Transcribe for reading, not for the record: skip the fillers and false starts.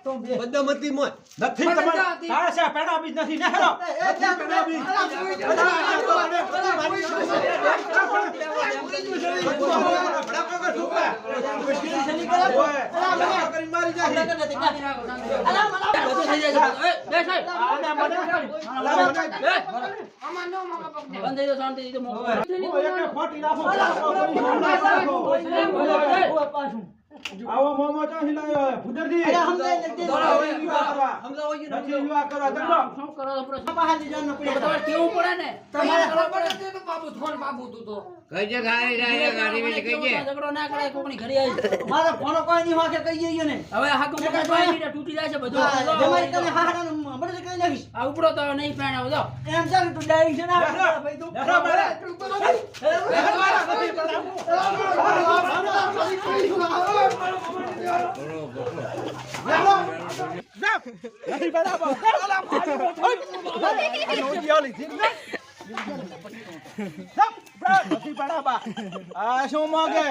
તો બે બદમતી મોય નથી તમારે તારા છે પેડા બીજ નથી ને હેરો પેડા બીજ આવો મોમો ચા હિલાયો ફુદરજી સમજાવો નથી વિવાહ કરવા દંડો શું કરો આપણો બહાર લઈ જવાનું પડે તમારે કેવું પડે ને તમારે ખબર પડે તો બાબુ થોન બાબુ તું તો કઈ છે ગાડી ગાડી મેં કઈ છે ઝઘડો ના કરે કોકની ઘરે આવી મારા ફોનો કોઈ નહીં વાકે કહી જઈએ ને હવે હાકુ મગજ વાઈ તૂટી જાય છે બધું જમાઈ કને હાડા મને કઈ નાખીશ આ ઉપડો તો નહીં પહેણાવ જો એમ ચાલ તું ડાયરી છે ને ભાઈ તું નથી બરાબર નથી બરાબર આ શું માંગે